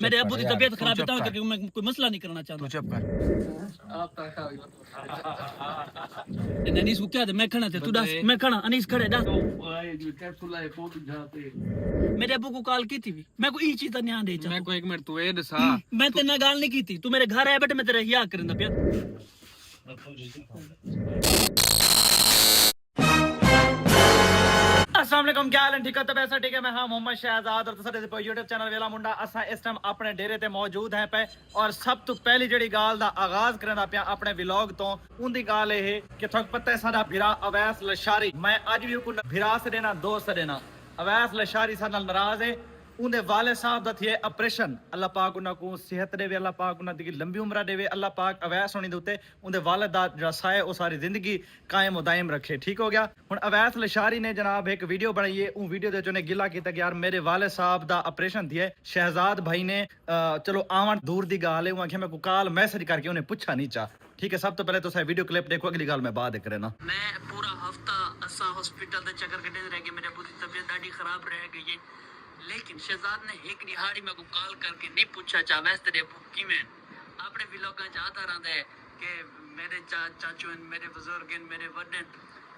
मेरे अब्बू की तबीयत खराब है करके मैं कोई मसला नहीं करना चाहता। तू चुप कर। अनीस को क्या दे मैं खाना थे तू दस मैं खाना अनीस खड़े दस मेरे अब्बू को कॉल की थी मैं को ई चीज दा ध्यान दे मैं को एक मिनट तू ए दसा मैं तेरे नाल गल नहीं की थी तू मेरे घर आया बेटे मैं तेरा हिया करंदा पिया। अस्सलाम वालेकुम क्या हाल है ठीक है तो वैसा ठीक है मैं हाँ मोहम्मद शहजाद और तुसाडे दे YouTube चैनल वेला मुंडा असा इस टाइम अपने डेरे ते मौजूद हैं पे और सब तो पहली जड़ी गाल दा आगाज करना पिया अपने व्लॉग तो उनदी गाल है कि थक पता है साडा भिरा अवैस लशारी मैं आज भी को भिरा से देना दोस्त से देना अवैस लशारी सा नाराज है उनके वाले साहब दा थिए ऑपरेशन अल्लाह पाक उन्हां को सेहत देवे अल्लाह पाक उन्हां दी लंबी उम्र देवे अल्लाह पाक अवैस होनी दे उत्ते उनके वालिद दा जो साए ओ सारी जिंदगी कायम दायम रखे ठीक हो गया। हुण अवैस लशारी ने जनाब एक वीडियो बनाई है उन वीडियो दे चने गिला कीता कि यार मेरे वाले साहब दा ऑपरेशन थिए शहजाद भाई ने चलो आवन दूर दी गाल है आखे मैं को कॉल मैसेज करके उन्हें पूछा नहीं चा ठीक है। सब तो पहले तो वीडियो क्लिप देखो अगली गाल मैं बाद करना। मैं पूरा हफ्ता असा हॉस्पिटल दे चक्कर कटे रह गए मेरे पूरी तबीयत दादी खराब रह गई है लेकिन शहजाद ने एक दिहाड़ी में को कॉल करके नहीं पूछा चावैस तेरे की में अपने व्लॉगां च आता रहता है कि मेरे चाचू मेरे बुजुर्ग मेरे वडन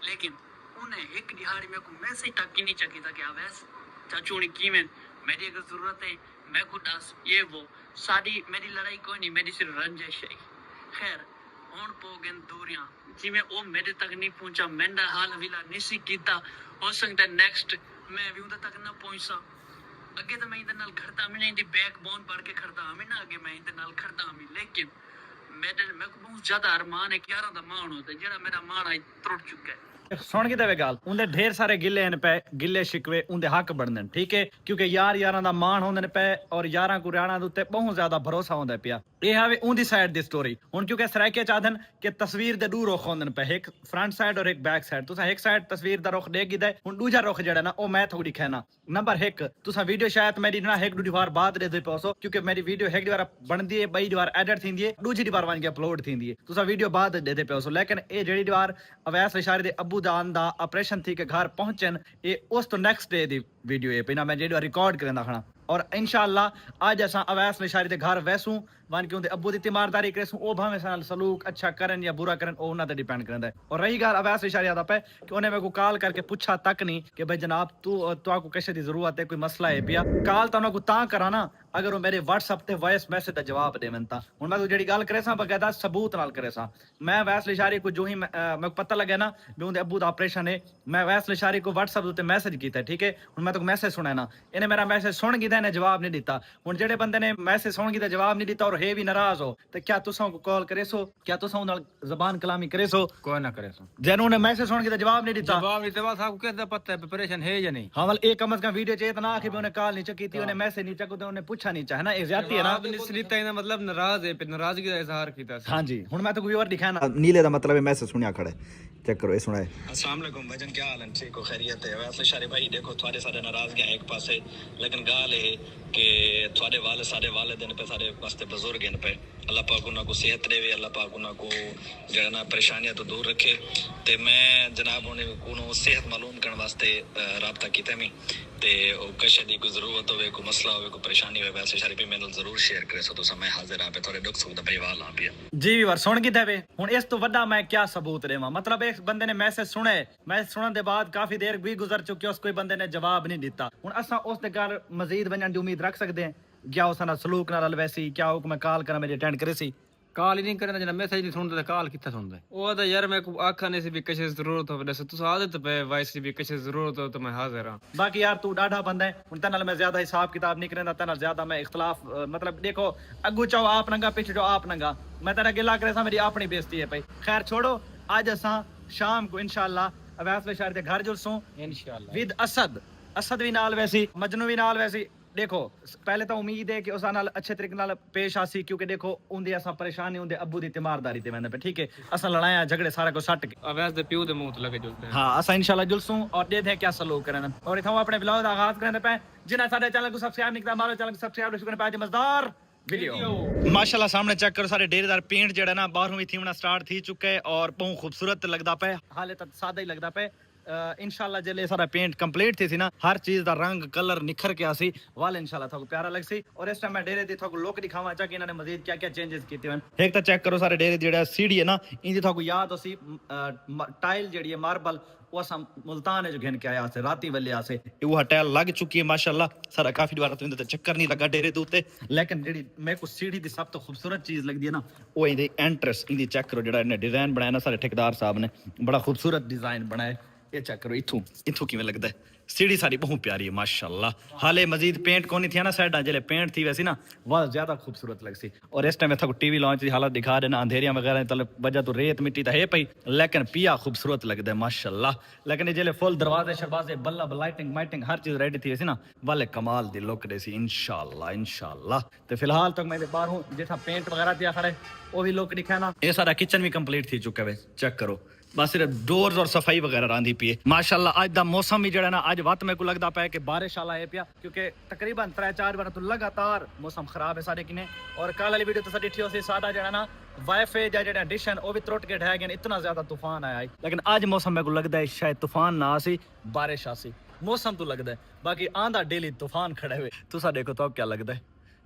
लेकिन उन्हें एक दिहाड़ी में को मैसेज तक ही नहीं चकी था कि अवैस चाचू ने की में मेरी अगर जरूरत है मैं को दस ये वो सारी मेरी लड़ाई कोई नहीं मेरी सिर्फ रंजिश है खैर हुण पोगन दूरियां जिवें ओ मेरे तक नहीं पहुंचा मेरा हाल विला नहीं कीता हो सकता नेक्स्ट मैं भी उधर तक ना पहुंचा अगे तो मैं इधर नाल खड़ता मैं नहीं बैक बोन पढ़ के खड़ता हमें ना आगे मैं इधर नाल खड़ता हमें लेकिन मेरे को बहुत ज्यादा अरमान है क्यारा दा मान होता है जेड़ा मेरा मान आई त्रुट चुका है। सुन के देवे गाल उनके ढेर सारे गिले हैं पे गिले शिकवे उनके हक बनते हैं ठीक है क्योंकि यार यारां दा मान होंदे पे और यारां को राणा दे उत्ते बहुत ज्यादा भरोसा होंदा पिया ये है उनकी साइड दी स्टोरी हुण क्योंकि सराइके चाहदन कि तस्वीर दे दो रुख होंदे पे एक फ्रंट साइड और एक बैक साइड तुसा एक साइड तस्वीर दा रुख देख गिदा हुण दूजा रुख जेड़ा ना ओ मैं थोड़ी दिखाना नंबर 1 तुसा वीडियो शायद मेरी ना एक दो बार बाद दे पासो क्योंकि मेरी वीडियो एक बार बनदी है बई बार एडिट थींदी है दूजी बार वन के अपलोड थींदी है तुसा वीडियो बाद दे पासो लेकिन ए जेडी बार अवैस लशारी दे अब्बू जान दा ऑपरेशन थी के घर पहुंचन ये उस तो नेक्स्ट डे दी वीडियो है पिना मैं जेडी रिकॉर्ड करंदा खणा और इंशाअल्लाह आज असा अवैस लशारी दे घर वैसू वन के उनके अब्बू दी तीमारदारी करेसू ओ भावे साल सलूक अच्छा करन या बुरा करन ओ उन्हां ते डिपेंड करदा है। और रही गाल अवैस लशारी दा पे कि उन्हें मेरे को कॉल करके पूछा तक नहीं कि भाई जनाब तू को किसी दी जरूरत है कोई मसला है पिया कॉल तो उन्हें को ता करा ना अगर वो मेरे व्हाट्सएप ते वॉइस मैसेज दा जवाब देवन ता हुण मैं जेडी गल करे सा बकायदा सबूत नाल करे सा मैं अवैस लशारी को जो ही मैं पता लगे ना भी उनके अब्बू दा ऑपरेशन है मैं अवैस लशारी को व्हाट्सएप ते मैसेज कीता ठीक है हुण मैं तो मैसेज सुना ना इन्हें मेरा मैसेज सुन गिदा ने जवाब नहीं दिता हुण जेडे बंदे ने मैसेज सुन गिदा जवाब नहीं दिता और है भी नाराज हो तो क्या तुसां को कॉल करे सो क्या तुसां नाल ज़बान कलामी करे सो कोई ना करे सो जैनू ने मैसेज सुन गिदा जवाब नहीं दिता जवाब नहीं देवा था को कैसे पता है प्रिपरेशन है या नहीं हाँ वाल एक कम से कम वीडियो चे इतना आखिर उन्हें कॉल नहीं चकी थी उन्हें मैसेज नहीं चको तो उन्हें पूछा नहीं चाहे ना ये ज्यादती है ना निस्लित है मतलब नाराज है फिर नाराजगी का इजहार कीता हां जी हुण मैं तो कोई और दिखाना नीले दा मतलब है मैसेज सुनिया खड़े चेक करो ये सुनाए अस्सलाम वालेकुम भाईजान क्या हाल है ठीक हो खैरियत है वैसे शारे भाई देखो थोड़े सारे नाराजगी एक पासे लेकिन गाल है कि थोड़े वाले सारे वालिदैन पे सारे वास्ते बुजुर्ग हैं पे अल्लाह पाक उन्हां को सेहत देवे अल्लाह पाक उन्हां को जेड़ा ना परेशानियां तो दूर रखे ते मैं जनाब उन्हें को सेहत मालूम करने वास्ते राब्ता कीता मैं ते ओ कशे दी कोई जरूरत होवे कोई मसला होवे कोई परेशानी होवे वैसे शारे पे मेनल जरूर शेयर करे सो तो समय हाजिर आ पे थोड़े दुख सुख दा परिवार आ पिया जी वार सुन के देवे हुण इस तो वड्डा मैं क्या सबूत देवां मतलब एक बंदे ने मैसेज सुने मैसेज सुनने के बाद काफी देर भी गुजर चुकी उस कोई बंदे ने जवाब नहीं दिता हुण असा उस दे घर मजीद बनने की उम्मीद रख सकते हैं क्या उस ना सलूक नाल वैसी क्या हुक्म कॉल करा मेरी अटेंड करे सी कॉल ही नहीं करना जना मैसेज नहीं सुनदा कॉल कितना सुनदा ओ तो यार मैं को आखा ने से भी किसी जरूरत हो वैसे तू आदत पे वॉइस भी किसी जरूरत हो तो मैं हाजिर हां बाकी यार तू डाढ़ा बंदा है हुण तनाल मैं ज्यादा हिसाब किताब नहीं करना तनाल ज्यादा मैं इख्तलाफ मतलब देखो अगू चाहो आप नंगा पीछे जो आप नंगा मैं तेरा गिला करे सा मेरी अपनी बेइज्जती है भाई खैर छोड़ो आज असा शाम को इंशाल्लाह अवैस लशारी दे घर जुलसूं इंशाल्लाह विद असद असद भी नाल वैसी मजनू भी नाल वैसी देखो पहले तो उम्मीद है कि उस नाल अच्छे तरीके नाल पेश आसी क्योंकि देखो उनदी असा परेशानी उनदे अब्बू दी तीमारदारी ते वेंदे पे ठीक है असा लड़ाया झगड़े सारा को सट के अवैस दे प्यू दे मुंह तो लगे जुलते हैं हां असा इंशाल्लाह जुलसूं और देखे क्या सलूक करन और इथां अपने व्लॉग दा आगाज करने पे जिन्हें साडे चैनल को सब्सक्राइब नहीं किया मारो चैनल को सब्सक्राइब करने पे आज मजेदार वीडियो माशाल्लाह सामने चेक करो सारे डेरेदार पेंट जेड़ा ना बाहरों भी थीमना स्टार्ट थी चुका है और बहुत खूबसूरत लगदा पे हाले तक सादा ही लगदा पे इंशाल्लाह जेले सारा पेंट कंप्लीट थी ना हर चीज दा रंग कलर निखर के आसी वाल इंशाल्लाह थाको प्यारा लगसी और इस टाइम मैं डेरे दी थाको लुक दिखावा चा कि इन्होंने मजीद क्या क्या चेंजेस कीते हैं एक तो चेक करो सारे डेरे जेड़ा सीढ़ी है ना इंदी थाको याद होसी टाइल जेड़ी है मार्बल वो असां मुल्तान है जो घिन के आया से राती वेले आसे वो टाइल लग चुकी है माशाल्लाह सारा काफी बार तो इंदे चक्कर नहीं लगा डेरे दे उत्ते लेकिन जेड़ी मेरे को सीढ़ी दी सब तो खूबसूरत चीज लगदी है ना वो इंदी एंट्रेंस इंदी चेक करो जेड़ा इन्हें डिजाइन बनाया ना सारे ठेकेदार साहब ने बड़ा खूबसूरत डिजाइन बनाया ये चेक करो इथों किवें लगदा है सीढ़ी सारी बहुत प्यारी है माशाल्लाह हाले मजीद पेंट कोनी थी ना साइडा जेले पेंट थी वैसी ना वह ज्यादा खूबसूरत लगसी और इस टाइम मैं टीवी लॉन्च की हालत दिखा देना अंधेरियां वगैरह तले वजह तो रेत मिट्टी तो है पई लेकिन पिया खूबसूरत लगता है माशाल्लाह लेकिन जेले फुल दरवाजे शरवाजे बल्ब लाइटिंग माइटिंग हर चीज रेडी थी वैसी ना वाले कमाल दी लुक देसी इंशाल्लाह तो फिलहाल तक मैं बाहर हूँ जिथा पेंट वगैरह दिया खड़े वो भी लुक दिखा ना ये सारा किचन भी कंप्लीट थी चुका है चेक करो बस सिर्फ डोर्स और सफाई वगैरह रांधी पी है माशाल्लाह आज दा मौसम भी जड़ा ना आज वत मेरे को लगता पाया कि बारिश वाला है पिया क्योंकि तकरीबन 3-4 बार तो लगातार मौसम खराब है सारे किने और कल वाली वीडियो तो साडी ठीक होसी सादा जड़ा ना वाईफाई जा जड़ा डिश वो भी त्रुट के ढह गए इतना ज्यादा तूफान आया लेकिन आज मौसम मेरे को लगता है शायद तूफान ना आसी बारिश आसी मौसम तो लगता है बाकी आंधा डेली तूफान खड़े हुए तुसा देखो तो अब क्या लगता है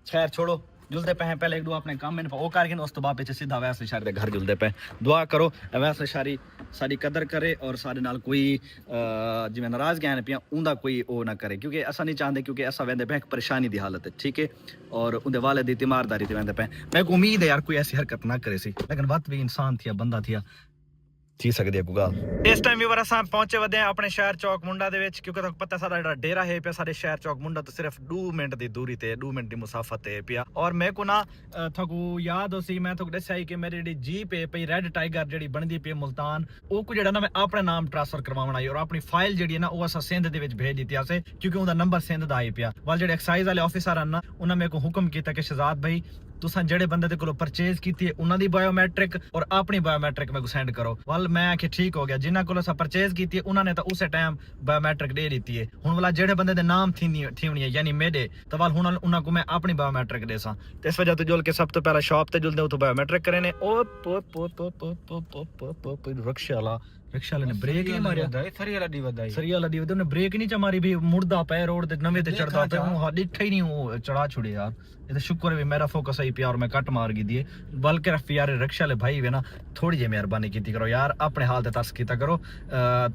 खैर छोड़ो जुलते पे हैं पहले एक दो अपने काम में वो करके उस तो बाद पीछे सीधा वैसे शारी दे घर जुलते पे दुआ करो वैसे शारी सारी कदर करे और सारे नाल कोई जिवें नाराज गए पिया उनका कोई वो ना करे क्योंकि ऐसा नहीं चाहते क्योंकि ऐसा वेंदे पे परेशानी दी हालत है ठीक है और उनके वाले दी तीमारदारी ते वेंदे पे मैं उम्मीद है यार कोई ऐसी हरकत ना करे सी लेकिन बात भी इंसान थी बंदा थी सकदी है गल इस टाइम भी असां पहुंचे वदे अपने शहर चौक मुंडा दे विच क्योंकि तक पता साडा जेड़ा डेरा है पे साडे शहर चौक मुंडा तो सिर्फ 2 मिनट दी दूरी ते 2 मिनट दी मुसाफत है पिया और मैं को ना थकू याद होसी मैं तो दस्या कि मेरी जेडी जीप है पई रेड टाइगर जेडी बनदी पे मुल्तान ओ को जेड़ा ना मैं अपने नाम ट्रांसफर करवावण आई और अपनी फाइल जेडी है ना ओ असां सिंध दे विच भेज दित्ती आसे क्योंकि उनदा नंबर सिंध दा आई पिया वाल जेडे एक्साइज वाले ऑफिसर हन ना उन्हां मेरे को हुक्म कीता कि शहजाद भाई तुसां जेड़े बंदे दे कोलों परचेज कीती है उन्हां दी बायोमेट्रिक और अपनी बायोमेट्रिक मेरे को सेंड करो वाल मैं आखे ठीक हो गया जिन्हां कोलों असां परचेज कीती है उन्हां ने तो उसे टाइम बायोमेट्रिक दे दी है हुण वाला जेड़े बंदे दे नाम थीवनी है यानी मेरे तो वाल हुण उन्हां को मैं अपनी बायोमेट्रिक देसां ते इस वजह तो जुल के सब तो पहला शॉप ते जुलदे उतो बायोमेट्रिक करे ने ओ रिक्शा वाले ने ब्रेक नहीं मारिया सरिया लड़ी उन्हें ब्रेक नहीं मारी भी मुड़दा पे रोड ते नवे ते चढ़दा पे हूं डिठा ही नहीं वो चढ़ा छुड़े यार ये तो शुक्र है मेरा फोकस सही पिया और मैं कट मार गई दिए बल्कि यार रिक्शा वाले भाई वे ना थोड़ी जी मेहरबानी कीती करो यार अपने हाल ते तरस कीता करो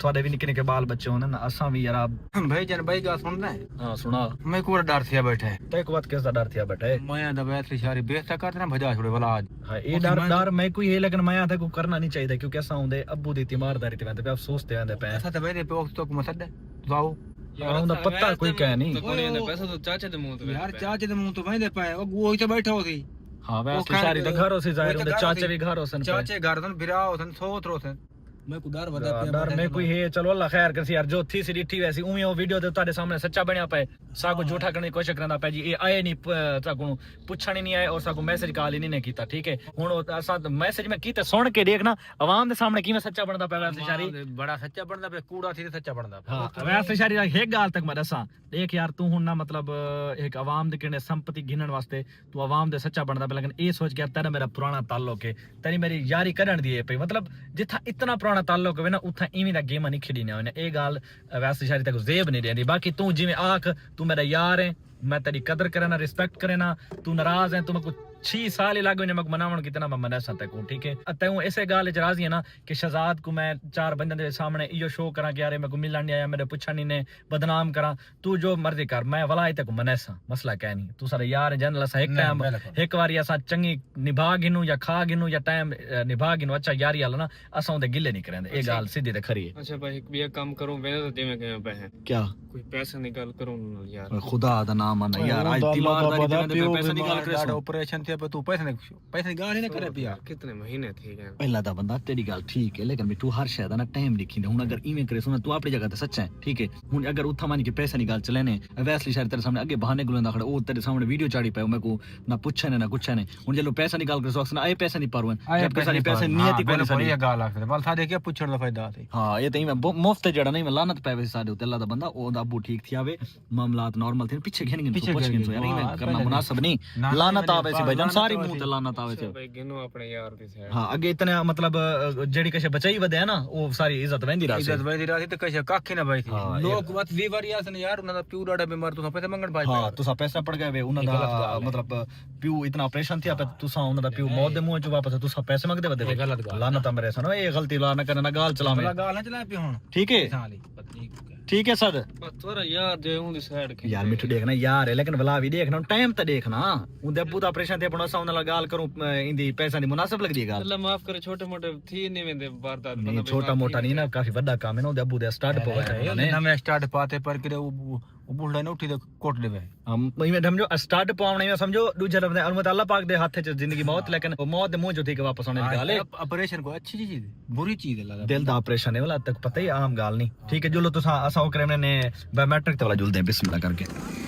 थोड़े भी निक्के निक्के बाल बच्चे होने ना असा भी यार भाई जान भाई का सुनना है हां सुना मैं को डर थिया बैठा है तो एक बात किस दा डर थिया बैठा है मैं दा वैसे सारी बेइज्जती करते ना भजा छोड़े वाला आज हां ये डर मैं कोई है लेकिन मैं आता को करना नहीं चाहिए क्योंकि ऐसा होंदे अब्बू दी तीमारदारी ते पे अफसोस ते आंदे पे ऐसा तो मेरे पे वक्त तो मसद जाओ यार उनका पत्ता कोई कह नहीं तो कोई ने पैसा तो चाचे दे मुंह तो यार चाचे दे मुंह तो वहीं दे पाए वो ही तो बैठा हो थी हां वैसे सारी तो घर हो से जाहिर होंदे चाचे भी घर हो सन चाचे घर सन बिरा हो सन सोत रो सन मैं को डर बता पे डर में कोई है चलो अल्लाह खैर करसी यार जो थी सी डिठी वैसी उमी वो वीडियो ते ਤੁਹਾਡੇ सामने सच्चा बनया पे सागो झूठा करने की कोशिश करना पे जी ये आए नहीं सागो पूछण नहीं आए और सागो मैसेज कॉल ही नहीं कीता ठीक है हुन असा मैसेज में कीते सुन के देखना आवाम दे सामने किवें सच्चा बनदा पे वैसे शारी बड़ा सच्चा बनदा पे कूड़ा थी सच्चा बनदा हां वैसे शारी एक गाल तक मैं दसा देख यार तू हुन ना मतलब एक आवाम दे किने संपत्ति गिनन वास्ते तू आवाम दे सच्चा बनदा पे लेकिन ए सोच के तेरा मेरा पुराना ताल्लुक है तेरी मेरी यारी करन दी है पे मतलब जिथा इतना पुराना ताल्लुक है ना उथा इवें दा गेम नहीं खेडी ना ए गाल वैसे शारी तक जेब नहीं देंदी बाकी तू जिवें आख तू मेरा यार है मैं तेरी कदर करे ना रिस्पेक्ट करे ना तू नाराज है तू मैं 6 साल ही लागे मैं मनावन कितना मैं मना सकता हूं ठीक है तू ऐसे गाल च राजी है ना कि शहजाद को मैं 4 बंदे दे सामने इयो शो करा कि यार मैं को मिलण नहीं आया मेरे पुछण नहीं ने बदनाम करा तू जो मर्जी कर मैं वला तक मनेसा मसला क्या नहीं तू सारे यार जनरल सा एक टाइम एक बारी असा चंगी निभा गिनू या खा गिनू या टाइम निभा गिनू अच्छा यारी वाला ना असा उनदे गिले नहीं करेंदे ए गाल सीधी ते खरी है अच्छा भाई एक काम करूं मैंने तो देवे के पे है क्या कोई पैसा निकाल करूं यार खुदा दा नाम आना यार आज तीमारदारी ते पैसा निकाल करे ऑपरेशन थे पे तू पैसे गाल नहीं करे पिया कितने महीने थे गए पहला दा बंदा तेरी गाल ठीक है लेकिन तू हर शायद ना टाइम लिखी हुन अगर इवें करे सुना तू अपनी जगह ते सच्चा है ठीक है हुन अगर उठा मान के पैसा निकाल चले ने वैसली शायद तेरे सामने आगे बहाने गुलंदा खड़ा ओ तेरे सामने वीडियो चाड़ी पे मैं को ना पूछे ने ना कुछ ने हुन जे लो पैसा निकाल कर सोक्स ना आए पैसा नहीं पारवन जब सारी पैसे नियति को नहीं सारी गाल आखते बल था देखे पूछण दा फायदा थे हां ये ते मुफ्त जड़ा नहीं लानत पे वैसे साडे अल्लाह दा बंदा ओ दा अबू ठीक थी आवे मामलात नॉर्मल थे पीछे घेन पीछे यार इवें करना मुनासिब नहीं लानत आवे से भाईजान सारी मुंह ते लानत आवे छे भाई गिनो अपने यार दी साइड हां अगे इतने मतलब जेडी कशे बचाई वदे है ना वो सारी इज्जत वेंदी रासी इज्जत वेंदी रासी ते कशे काखे ना भाई थी हाँ, लोग मत 20 बारी आसन यार उना दा प्यू डाडा बीमार तुसा पैसे मंगण भाई हां तुसा पैसा पड़ गए वे उना दा मतलब प्यू इतना ऑपरेशन थी पे तुसा उना दा प्यू मौत दे मुंह च वापस तुसा पैसे मंगदे वदे गलत गाल लानत मेरे सन ये गलती ला ना करना गाल चलावे गाल ना चला पे हुन ठीक है साली पत्नी ठीक है सर बस थोड़ा यार जे उन साइड के यार मिठू देखना यार है लेकिन भला भी देखना टाइम तो देखना उन्दे अब्बू दा ऑपरेशन थे अपना साउंड गाल करूं इंदी पैसा दी मुनासिब लगदी है गाल अल्लाह माफ करे छोटे मोटे थी नहीं वेंदे वारदात नहीं छोटा मोटा नहीं ना काफी बड़ा काम है ना उन्दे अब्बू दे स्टार्ट पवे है ना मैं स्टार्ट पाते पर करे वो बुल्डा ने उठी दे कोट देवे हम इवें समझो स्टार्ट पावणे में समझो दूसरे रब ने अलमत अल्लाह पाक दे हाथ च जिंदगी मौत लेकिन मौत दे मुंह जो थी के वापस आने दी गाल है ऑपरेशन को अच्छी चीज है बुरी चीज है दिल दा ऑपरेशन है वाला तक पता ही आम गाल नहीं ठीक है जुलो तुसा असा ओ करे ने बायोमेट्रिक ते वाला जुलदे बिस्मिल्लाह करके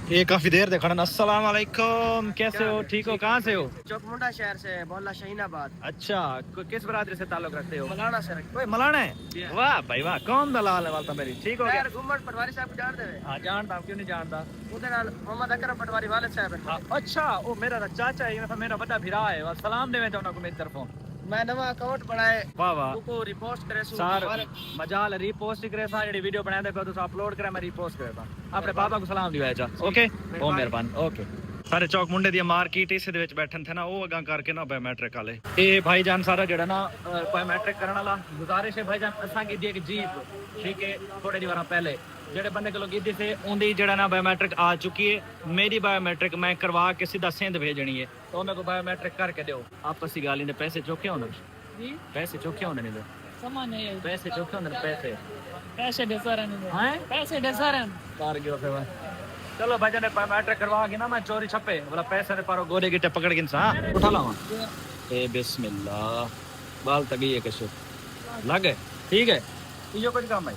ये काफी देर देखा ना अस्सलाम वालेकुम कैसे हो ठीक हो कहाँ से हो चौकमुंडा शहर से मोहल्ला शाहीनाबाद अच्छा किस बरादरी से ताल्लुक रखते हो मलाना से ओए मलाना है वाह भाई वाह कौन दलाल है वालता मेरी ठीक हो गया यार घुम्मट पटवारी साहब को जान देवे हां जानता हूं क्यों नहीं जानता उधर मोहम्मद अकरम पटवारी वाले साहब है हाँ, अच्छा ओ मेरा चाचा है मेरा बड़ा भिरा है वाह सलाम देवे चाहना को मेरी तरफों मैं नवा अकाउंट बनाए वाह वाह को रिपोस्ट करे सु सार मजाल रीपोस्ट करे सा जेडी वीडियो बनाए देखो तो अपलोड करे मैं रीपोस्ट करता अपने पापा को सलाम दिवाया जा ओके ओ मेहरबान ओके सारे चौक मुंडे दी मार्केट इस दे विच बैठन थे ना ओ अगा करके ना बायोमेट्रिक वाले ए भाईजान सारा जेड़ा ना बायोमेट्रिक करन वाला गुजारिश है भाईजान असा की दी एक जीप ठीक है थोड़े दिवारा पहले जेड़े बंदे को कीती से उंदी जेड़ा ना बायोमेट्रिक आ चुकी है मेरी बायोमेट्रिक मैं करवा के सीधा सिंध भेजनी है तो मेरे को बायोमेट्रिक करके दो आपस की गाल इंदे पैसे चौके होने जी पैसे चौके होने नहीं सामान है पैसे चौके होने पैसे पैसे डेसरन हैं पैसे डेसरन कार गयो फिर चलो भाईजान ने बायोमेट्रिक करवा के ना मैं चोरी छपे बोला पैसे ने पारो गोरे गिट्टे पकड़ के इंसान उठा लावा ए बिस्मिल्लाह बाल तगी है कैसे लग गए ठीक है यो कुछ काम है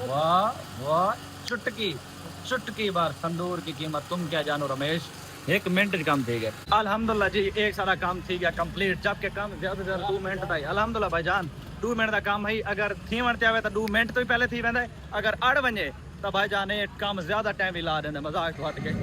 वाह वाह चुटकी बार तंदूर की कीमत तुम क्या जानो रमेश 1 मिनट काम थी गया अल्हम्दुलिल्लाह जी एक सारा काम थी गया कंप्लीट जबकि काम ज्यादा से ज्यादा 2 मिनट था अल्हम्दुलिल्लाह भाईजान 2 मिनट का काम है अगर 3 मिनट आवे तो 2 मिनट तो ही पहले थी वेंदा अगर 8 बजे तो भाईजान ये काम ज्यादा टाइम भी ला देंगे मजाक हट के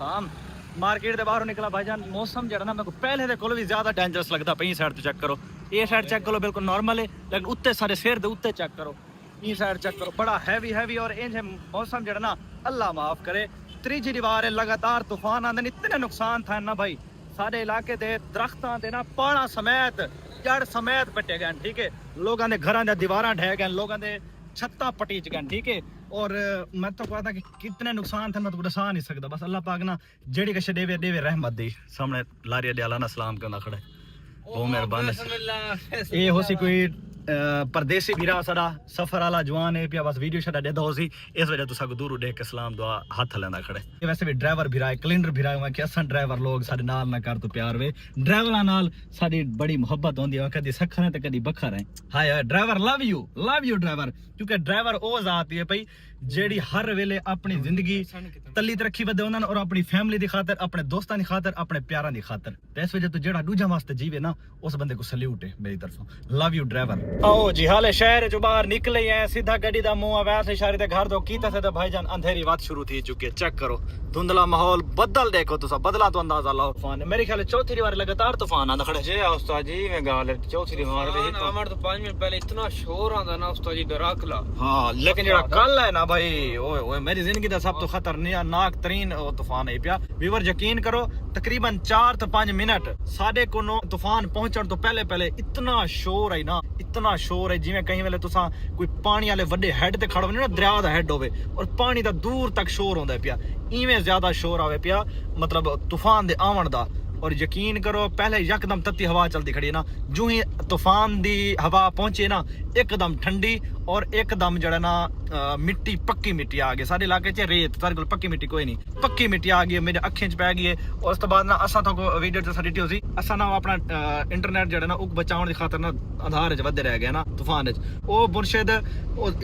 काम मार्केट के बाहर निकला भाईजान मौसम जरा ना मेरे को पहले दे कोल भी ज्यादा डेंजरस लगता पई साइड तो चेक करो ये साइड चेक करो बिल्कुल नॉर्मल है लेकिन उत्ते सारे सिर दे उत्ते चेक करो ये साइड चेक करो बड़ा हैवी और इंज मौसम जरा ना अल्लाह माफ करे त्रीजी दीवार है लगातार तूफान आंदे इतने नुकसान था ना भाई सारे इलाके दे दरख्तां दे ना पहाड़ां समेत जड़ समेत पटे गए ठीक है लोगों ने घरां दी दीवारां ढह गए लोगों ने छत्ता पटीच गए ठीक है और मैं तो कहता कि कितने नुकसान थे मैं तो दसा नहीं सकता बस अल्लाह पाक ना जेड़ी कश देवे रहमत दी सामने लारिया दे अल्लाह ना सलाम करना खड़े बहुत मेहरबान ये होसी कोई परदेसी वीरा साडा सफर वाला जवान है पिया बस वीडियो छड़ा देदा होसी इस वजह तुसा को दूर देख के सलाम दुआ हाथ लेंदा खड़े ये वैसे भी ड्राइवर वीरा है कैलेंडर वीरा है कि असन ड्राइवर लोग साडे नाल ना कर तो प्यार वे ड्राइवरां नाल साडी बड़ी मोहब्बत होंदी है कदी सखर है ते कदी बखर है हाय ड्राइवर लव यू ड्राइवर क्योंकि ड्राइवर ओ जात है भाई जेडी हर वेले अपनी जिंदगी तली तरक्की वदे उन्हां और अपनी फैमिली दी खातर अपने दोस्तां दी खातर अपने प्यारां दी खातर ते इस वजह तो जेड़ा दूजा वास्ते जीवे ना उस बंदे को सल्यूट है मेरी तरफों लव यू ड्राइवर आओ जी हाले शहर जो बाहर निकले हैं सीधा गड्डी दा मुंह वैसे इशारे ते घर दो कीता से भाईजान अंधेरी बात शुरू थी चुकी है चेक करो धुंधला माहौल बदल देखो तुसा बदला तो अंदाजा लाओ तूफान मेरे ख्याल चौथी बार लगातार तूफान आंदा खड़े जे उस्ताद जी मैं गाल चौथी बार दे हमार तो 5 मिनट पहले इतना शोर आंदा ना उस्ताद जी डराकला हां लेकिन जेड़ा कल है ना भाई ओए ओए मेरी जिंदगी दा सब तो खतरनाक तरीन तूफान है पिया व्यूअर यकीन करो तकरीबन 4 तो 5 मिनट साडे कोनो तूफान पहुंचण तो पहले इतना शोर है ना इतना शोर है जिवें कहीं वेले तुसा कोई पानी वाले वड्डे हेड ते खड़ो ने ना दरिया दा हेड होवे और पानी दा दूर तक शोर होंदा पिया इवें ज्यादा शोर आवे पिया मतलब तूफान दे आवन दा और यकीन करो पहले यकदम तत्ती हवा चलती खड़ी है ना जो ही तूफान दी हवा पहुंचे ना एकदम ठंडी और एकदम जड़ा ना मिट्टी पक्की मिट्टी आ गई सारे इलाके च रेत सारे कोल पक्की मिट्टी कोई नहीं पक्की मिट्टी आ गई मेरे अखें च पै गई है और उस तो बाद ना असा तो वीडियो च सडिटी होसी असा ना अपना इंटरनेट जड़ा ना उग बचाउण दी खातर ना आधार च वधे रह गया ना तूफान च ओ मुर्शिद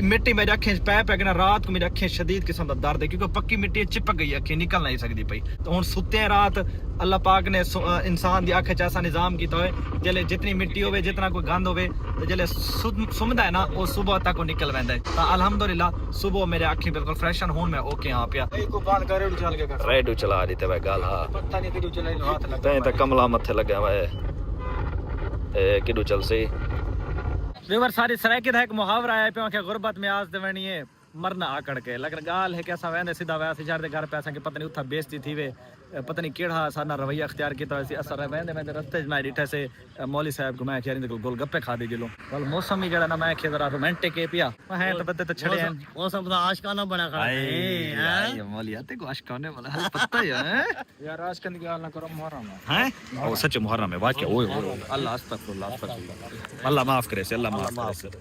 मिट्टी मेरे अखें च पै के ना रात को मेरे अखें शदीद किस्म दा दर्द है क्योंकि पक्की मिट्टी चिपक गई अखें निकल नहीं सकदी पई तो हुन सुत्ते रात अल्लाह पाक ने इंसान दी अख च ऐसा निजाम कीता होए जेले जितनी मिट्टी होवे जितना कोई गंद होवे तो जेले सुमदा है ना वो सुबह तक निकल वैंदा है। तो अल्हम्दुलिल्लाह सुबह मेरे अखी बिल्कुल फ्रेश हुन मैं ओके हां पिया को बंद कर रेडू चल के रेडू चला दी ते गल हां पता नहीं किदू चले हाथ लग तै तक कमला मथे लगा वे ए किदू चलसी व्यूअर सारी सरायकी दा एक मुहावरा है पियो के गुरबत में आज देवनी है मरना आकड़ के लेकिन गाल है कि असा वेंदे सीधा वैसे यार दे घर पे असा के पता नहीं उथा बेइज्जती थी वे पता नहीं केड़ा साना रवैया अख्तियार कीता सी असर वेंदे वेंदे रस्ते में डिठे से मौली साहब को मैं खैर इनके गोलगप्पे खा दी जिलो कल मौसम ही जड़ा ना मैं खे जरा रोमांटिक है पिया मैं तो बदे तो छड़े हैं मौसम दा आशिकाना बना खड़ा है मौली आते को आशिकाने वाला पता ही है यार आजकल की गाल ना करो मुहर्रम है ओ सच मुहर्रम है वाकई ओए अल्लाह अस्तगफुरुल्लाह अल्लाह माफ करे से अल्लाह माफ करे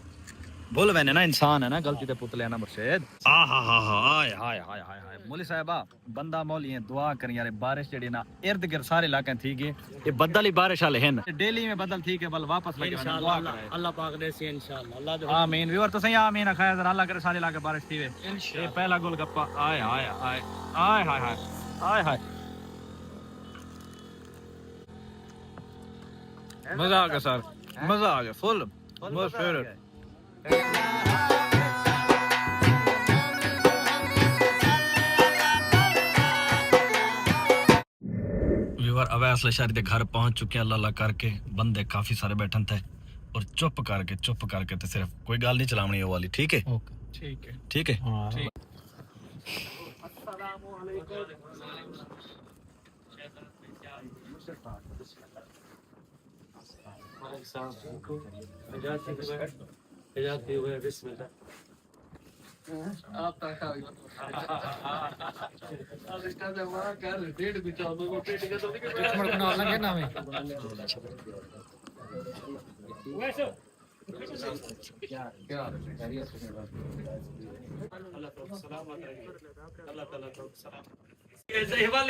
बोल मैंने ना इंसान है ना गलती ते पुतले ना मुर्शिद आ हा हा हा हाय हाय हाय हाय हाय मौली साहबा बंदा मौली है दुआ कर यार बारिश जेडी ना इर्द गिर्द सारे इलाके थी गए ये बदल ही बारिश वाले हैं डेली में बदल थी के बल वापस लगे दुआ करे अल्लाह पाक दे से इंशाअल्लाह अल्लाह दे आमीन व्यूअर तो सही आमीन खैर जरा अल्लाह करे सारे इलाके बारिश थी वे ये पहला गोलगप्पा आय हाय हाय हाय हाय हाय हाय मजा आ गया सर मजा आ गया full most favourite viewer Awais Lashari के घर पहुंच चुके हैं अल्लाह करके बंदे काफी सारे बैठन थे और चुप करके तो सिर्फ कोई गाल नहीं चलावनी वो वाली ठीक है ठीक है ठीक है हां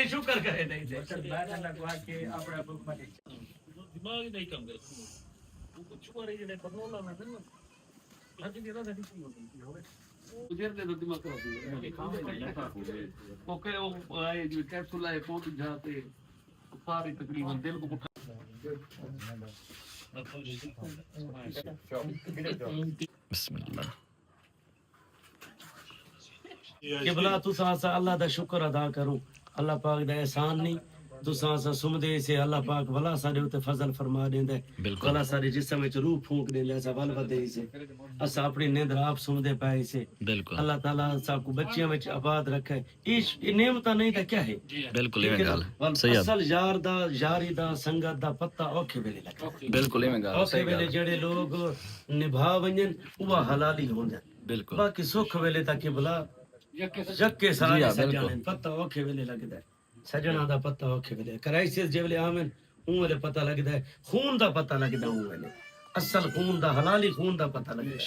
शुक्र करे नहीं दिमाग नहीं कम गए वो कुछ हो रही है पतला ना ना हर दिन इधर नहीं उधर दे दो दिमाग खराब ओके वो आए जो कैप्सूल आए पहुंच जाते सारी तकरीबन दिल को बिस्मिल्लाह कि भला तुसा अल्लाह दा शुक्र अदा करो अल्लाह पाक दा एहसान नहीं तुसा सुमदे से अल्लाह पाक भला साडे उते फजल फरमा देंदा बिल्कुल भला साडे जिस्म विच रूह फूंक देंदा सा बल बदे से असा अपनी नींद आप सुमदे पाए से बिल्कुल अल्लाह ताला सबको बच्चियां विच आबाद रखे ये नेमत नहीं तो क्या है बिल्कुल इवें गाल सही है असल यार दा यारी दा संगत दा पत्ता औखे वेले लगे बिल्कुल इवें गाल औखे वेले जेड़े लोग निभा वंजन उवा हलाली होंदा बिल्कुल बाकी सुख वेले तक भला यक्के सारे सजाने पत्ता औखे वेले लगदा सजना दा पत्ता औखे वेले क्राइसिस जे वेले आवन ऊ वेले पता लगदा है खून दा पता लगदा ऊ वेले असल खून दा हलाली खून दा पता लगदा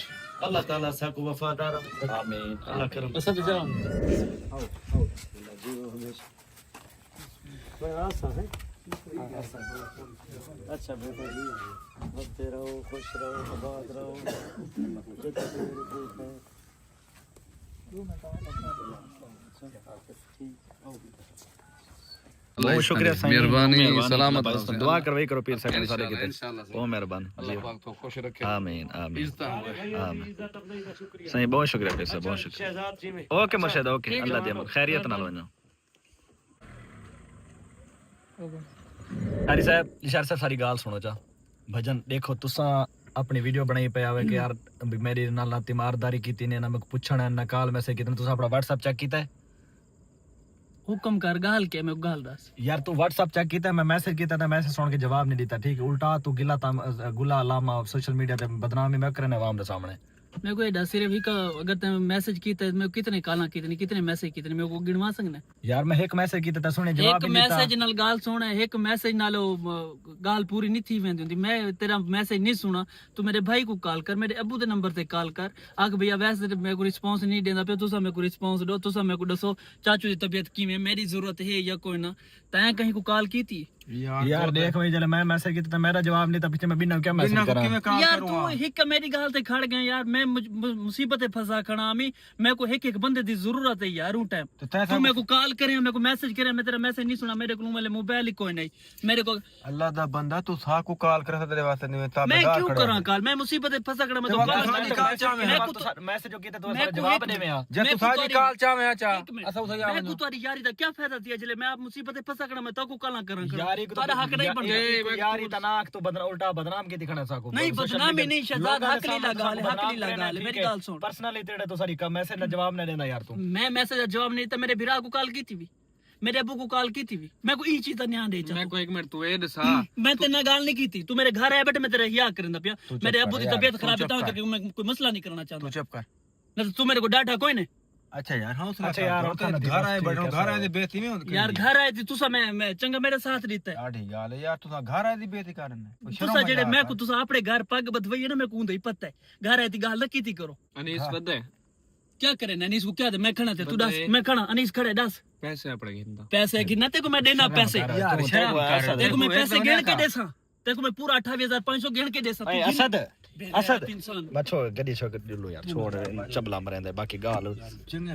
अल्लाह ताला सबको वफादार आमीन अल्लाह करम असद जान आओ जीव हमेशा मैं आसा है अच्छा बेटा जी हंसते रहो खुश रहो आबाद रहो बहुत शुक्रिया मेहरबानी सलामत दुआ करवाई करो पीर साहब सारे की इंशाल्लाह बहुत मेहरबान अल्लाह पाक तो खुश रखे आमीन आमीन इज्जत आमीन सही बहुत शुक्रिया पीर साहब बहुत शुक्रिया शहजाद जी में ओके मुर्शिद ओके अल्लाह दे खैरियत नाल वनो हरी साहब निशार साहब सारी गाल सुनो चा भजन देखो तुसा अपनी वीडियो बनाई पे आवे कि यार मेरी नाल ना तीमारदारी कीती ने ना मैं पूछण ना कॉल मैसेज कीते तुसा अपना व्हाट्सएप चेक कीता है हुक्म कर गाल के मैं गाल दस यार तू व्हाट्सएप चेक कीता मैं मैसेज कीता था मैसेज सुन के जवाब नहीं देता ठीक है उल्टा तू गुला लामा सोशल मीडिया पे बदनामी मैं करने आवाम के सामने मेरे को ये सिर्फ ही अगर तुम मैसेज कीते मैं कितने काला कितने मैसेज कितने मेरे को गिनवा सकना यार मैं एक मैसेज कीता था सुने जवाब एक नहीं देता मैसेज नाल गाल सुना एक मैसेज नाल गाल पूरी नहीं थी वेंदी हुंदी मैं तेरा मैसेज नहीं सुना तू मेरे भाई को कॉल कर मेरे अबू दे नंबर ते कॉल कर आख भैया वैसे मेरे को रिस्पांस नहीं देंदा पे तुसा मेरे को रिस्पांस दो तुसा मेरे को दसो चाचू दी तबीयत किवें मेरी जरूरत है या कोई ना तैं कहीं को कॉल की थी यार देख भाई जले मैं मैसेज किया तो मेरा जवाब नहीं था पीछे मैं बिना क्या मैसेज करा यार तू हिक मेरी गाल ते खड़ गया यार मैं मुसीबत फसा खड़ा मैं मेरे को एक बंदे दी जरूरत है यार टाइम तू मेरे को कॉल करे मेरे को मैसेज करे मैं तेरा मैसेज नहीं सुना मेरे को वाले मोबाइल ही कोई नहीं मेरे को अल्लाह दा बंदा तू सा को कॉल करे तेरे वास्ते नहीं ता मैं क्यों करा कॉल मैं मुसीबत फसा खड़ा मैं तो मैसेज जो किया तो जवाब दे मैं जब तू साजी कॉल चावे आचा असा उसा मैं को तुम्हारी यारी दा क्या फायदा दिया जले मैं आप मुसीबत फसा खड़ा मैं तो को कॉल करा यारी को तारा हक नहीं बनता यारी तनाक तो बदना उल्टा बदनाम के दिखना साको नहीं बदनामी नहीं शहजाद हक नहीं लगा हक नहीं लगा मेरी गाल सुन पर्सनली तेरे तो सारी का मैसेज ना जवाब नहीं देना यार तू मैं मैसेज जवाब नहीं था मेरे बिरा को कॉल की थी भी मेरे अबू को कॉल की थी भी मैं को ई चीज ध्यान दे मैं को एक मिनट तू ए दसा मैं तेरे गाल नहीं की थी तू मेरे घर आया बेटे मैं तेरा हिया करंदा पिया मेरे अबू की तबीयत खराब है ताकि मैं कोई मसला नहीं करना चाहता तू चुप कर नहीं तू मेरे को डांटा कोई नहीं अच्छा यार हौसला अच्छा यार घर आए बैठो घर आए दी बेइज्जती में होंदी यार घर आए थी तुसा मैं चंगा मेरे साथ रहता है आड़ी गाल है यार तू घर आए दी बेइज्जती करने तुसा जेड़े मैं को तुसा अपने घर पग बदवई है ना मैं कूंदा ही पता है घर आए थी गाल की थी करो अनीस पता है क्या करे ना अनीस को क्या दे मैं खड़ा थे तू दस मैं खड़ा अनीस खड़े दस पैसे अपने गिनदा पैसे गिनना ते को मैं देना पैसे यार शर्म कर देखो मैं पैसे गिन के देसा देखो मैं पूरा 28,500 गिन के देसा ए असद असद इंसान बच्चो गड्डी छोड़ लो यार छोड़ चबला मरेंदे बाकी गाल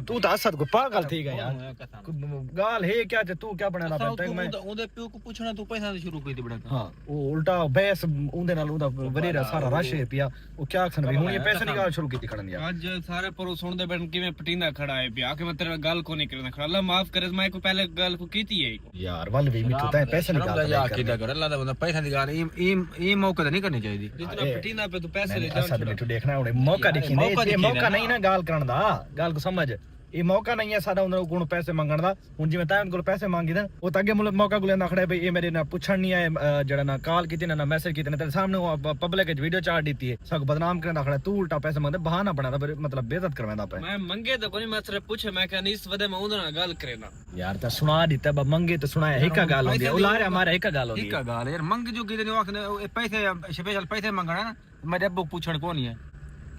तू तो असद को पागल थी गया यार गाल है क्या तू क्या बनाना पड़ता है मैं ओदे पियो को पूछना तू पैसा शुरू कर दी बड़ा हां वो उल्टा बहस उंदे नाल उंदा वरेरा सारा रश है पिया वो क्या खन भी हुन ये पैसे निकाल शुरू की खड़न यार आज सारे परो सुनदे बैठन कि मैं पटीना खड़ा है पिया कि मैं तेरे गल को नहीं करना खड़ा अल्लाह माफ करे मैं को पहले गल को कीती है यार वल भी मिठू तय पैसे निकाल या कीदा कर अल्लाह दा बंदा पैसा निकाल ई मौका नहीं करनी चाहिए जितना पटीना पे तू पैसे ले असद मिठू देखना उड़े मौका देखी ये मौका नहीं ना गाल करन दा गाल को समझ ये मौका नहीं है साडा उन्हें कोण पैसे मंगण दा हुन जिवें तां उनको पैसे मांगी देन ओ तगे मुल मौका गुले ना खड़े भाई ये मेरे ना पूछण नहीं आए जड़ा ना कॉल कीती ना मैसेज कीते तेरे सामने पब्लिक विच वीडियो चार दीती है सब बदनाम करन खड़े तू उल्टा पैसे मंगदे बहाना बनादा मतलब बेइज्जत करवांदा पे मैं मंगे तो कोई मैं तेरे पूछे मैं कह नहीं इस वदे मैं उंदे नाल गल करे ना यार ता सुना दीता बा मंगे तो सुनाया हिका गाल होंदी है उलारे हमारे हिका गाल होंदी है हिका गाल यार मंग जो कीते ने आखने पैसे स्पेशल पैसे मंगना ना मेरे अब्बू पूछण को नहीं है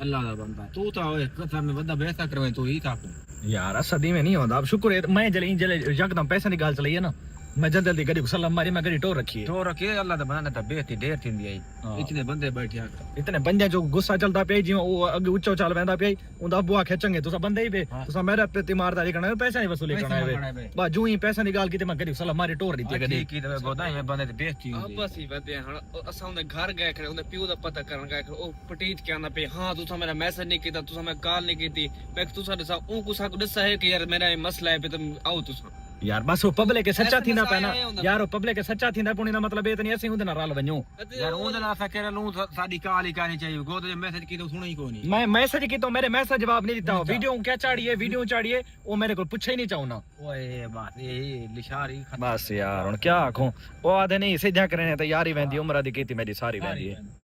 अल्लाह दा बंदा तू तो ओए कथा में बड़ा बेसा करवे तू ही था यार सदी में नहीं होता अब शुक्र है मैं जले यकदम पैसे निकाल चली है ना मैं जल्दी गड्डी को सलाम मारी मैं गड्डी टोर रखी है अल्लाह दा बनाना ता बेइज्जती ढेर थींदी आई इतने बंदे बैठे इतने बंदे जो गुस्सा चलदा पे जिवें ओ अगे उच्चो चल वेंदा पे उंदा बुआ खेचंगे तुसा बंदे ही पे तुसा मेरे पे तीमारदारी करना है पैसे नहीं वसूली करना है बस जो ही पैसा निकाल के ते मैं गड्डी को सलाम मारी टोर दी गड्डी की ते बोदा है बंदे ते बेइज्जती होंदी बस ही वदे हण असा उंदे घर गए खड़े उंदे पियो दा पता करन गए ओ पटीत के आंदा पे हां तुसा मेरा मैसेज नहीं कीता तुसा मैं कॉल नहीं कीती मैं तुसा दसा ओ कुसा को दसा है कि यार मेरा मसला है पे तुम आओ तुसा यार बस वो पब्लिक सच्चा थी ना पैना यार वो पब्लिक सच्चा थी ना पुणी ना मतलब ये तो नहीं ऐसे उंदे नाल वणो यार उंदे नाल सा कह लूं साडी कॉल ही करनी चाहिए गो तो मैसेज की तो सुना ही कोई नहीं मैं मैसेज की तो मेरे मैसेज जवाब नहीं देता वीडियो क्या चाड़िए वीडियो चाड़िए वो मेरे को पूछे ही नहीं चाहूं ना ओए बात ये लिशारी बस यार हुन क्या आखूं वो आदे नहीं सीधा करने तो यार ही वेंदी उम्र दी कीती मेरी सारी वेंदी है